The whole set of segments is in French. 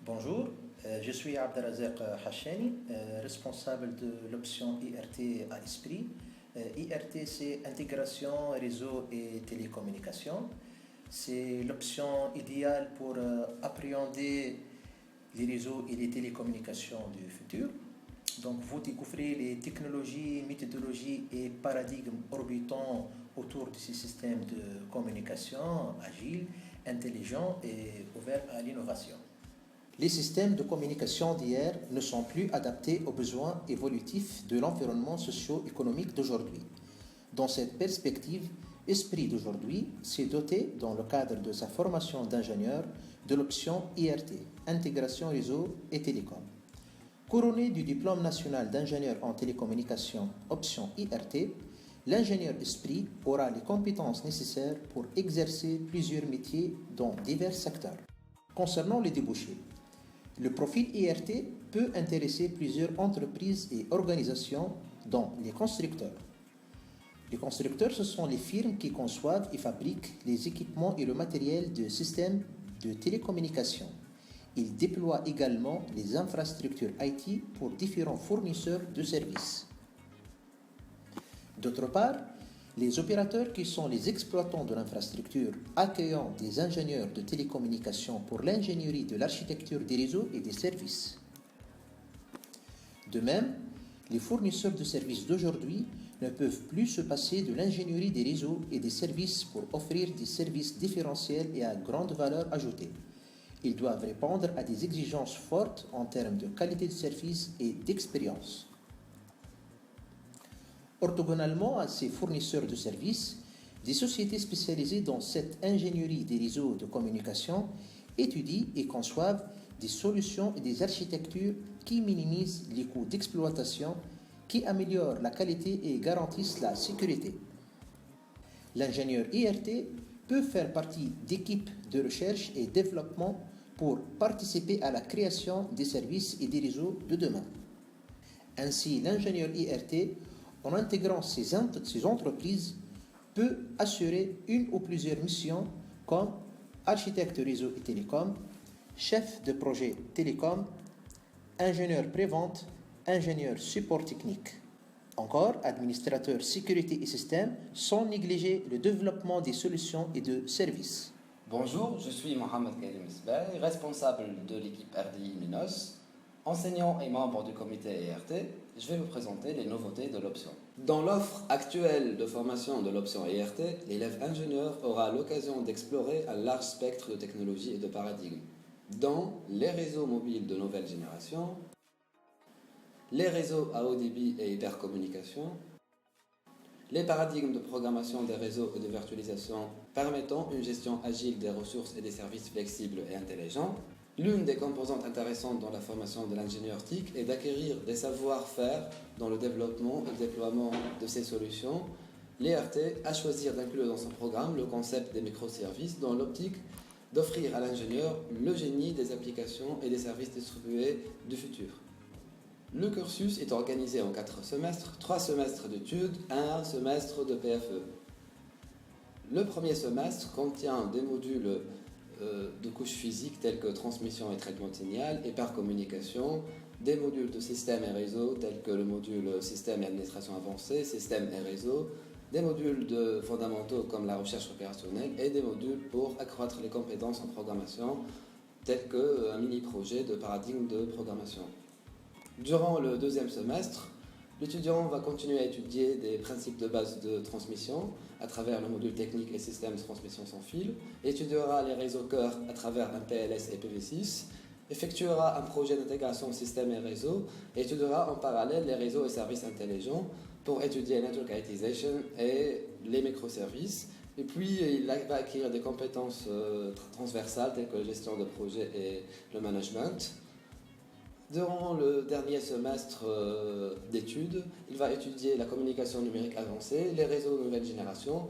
Bonjour, je suis Abdelrazak Hachani, responsable de l'option IRT à l'Esprit. IRT, c'est intégration, réseau et télécommunication. C'est l'option idéale pour appréhender les réseaux et les télécommunications du futur. Donc, vous découvrez les technologies, méthodologies et paradigmes orbitant autour de ces systèmes de communication agiles, intelligents et ouverts à l'innovation. Les systèmes de communication d'hier ne sont plus adaptés aux besoins évolutifs de l'environnement socio-économique d'aujourd'hui. Dans cette perspective, Esprit d'aujourd'hui s'est doté, dans le cadre de sa formation d'ingénieur, de l'option IRT, Intégration Réseau et Télécom. Couronné du diplôme national d'ingénieur en télécommunication, option IRT, l'ingénieur Esprit aura les compétences nécessaires pour exercer plusieurs métiers dans divers secteurs. Concernant les débouchés, le profil IRT peut intéresser plusieurs entreprises et organisations, dont les constructeurs. Les constructeurs, ce sont les firmes qui conçoivent et fabriquent les équipements et le matériel de systèmes de télécommunication. Ils déploient également les infrastructures IT pour différents fournisseurs de services. D'autre part, les opérateurs qui sont les exploitants de l'infrastructure accueillant des ingénieurs de télécommunication pour l'ingénierie de l'architecture des réseaux et des services. De même, les fournisseurs de services d'aujourd'hui ne peuvent plus se passer de l'ingénierie des réseaux et des services pour offrir des services différentiels et à grande valeur ajoutée. Ils doivent répondre à des exigences fortes en termes de qualité de service et d'expérience. Orthogonalement à ces fournisseurs de services, des sociétés spécialisées dans cette ingénierie des réseaux de communication étudient et conçoivent des solutions et des architectures qui minimisent les coûts d'exploitation, qui améliorent la qualité et garantissent la sécurité. L'ingénieur IRT peut faire partie d'équipes de recherche et développement pour participer à la création des services et des réseaux de demain. Ainsi, l'ingénieur IRT, en intégrant ces entreprises, peut assurer une ou plusieurs missions comme architecte réseau et télécom, chef de projet télécom, ingénieur prévente, ingénieur support technique. Encore, administrateur sécurité et système, sans négliger le développement des solutions et de services. Bonjour, je suis Mohamed Karim Isbay, responsable de l'équipe RDI Minos. Enseignant et membre du comité IRT, je vais vous présenter les nouveautés de l'option. Dans l'offre actuelle de formation de l'option IRT, l'élève ingénieur aura l'occasion d'explorer un large spectre de technologies et de paradigmes, dont les réseaux mobiles de nouvelle génération, les réseaux à haut débit et hypercommunication, les paradigmes de programmation des réseaux et de virtualisation permettant une gestion agile des ressources et des services flexibles et intelligents. L'une des composantes intéressantes dans la formation de l'ingénieur TIC est d'acquérir des savoir-faire dans le développement et le déploiement de ces solutions. L'IRT a choisi d'inclure dans son programme le concept des microservices dans l'optique d'offrir à l'ingénieur le génie des applications et des services distribués du futur. Le cursus est organisé en 4 semestres, 3 semestres d'études, 1 semestre de PFE. Le premier semestre contient des modules de couches physiques tels que transmission et traitement de signal, hypercommunication, des modules de système et réseau tels que le module système et administration avancée, système et réseau, des modules de fondamentaux comme la recherche opérationnelle et des modules pour accroître les compétences en programmation tels qu'un mini-projet de paradigme de programmation. Durant le deuxième semestre, l'étudiant va continuer à étudier des principes de base de transmission à travers le module technique et système de transmission sans fil, étudiera les réseaux cœur à travers un PLS et PV6, effectuera un projet d'intégration système et réseau, et étudiera en parallèle les réseaux et services intelligents pour étudier Network Itization et les microservices. Et puis, il va acquérir des compétences transversales telles que la gestion de projet et le management. Durant le dernier semestre d'études, il va étudier la communication numérique avancée, les réseaux de nouvelle génération,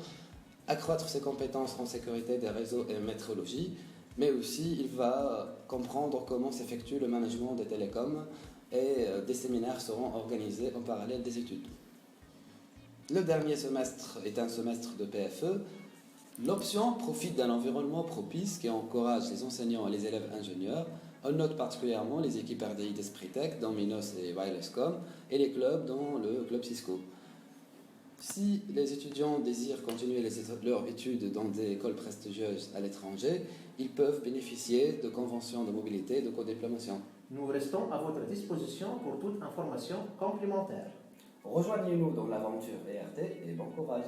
accroître ses compétences en sécurité des réseaux et métrologie, mais aussi il va comprendre comment s'effectue le management des télécoms et des séminaires seront organisés en parallèle des études. Le dernier semestre est un semestre de PFE. L'option profite d'un environnement propice qui encourage les enseignants et les élèves ingénieurs On note particulièrement les équipes RDI d'Esprit Tech dans Minos et Wirelesscom et les clubs dans le club Cisco. Si les étudiants désirent continuer leurs études dans des écoles prestigieuses à l'étranger, ils peuvent bénéficier de conventions de mobilité et de codéplomation. Nous restons à votre disposition pour toute information complémentaire. Rejoignez-nous dans l'aventure ERT et bon courage.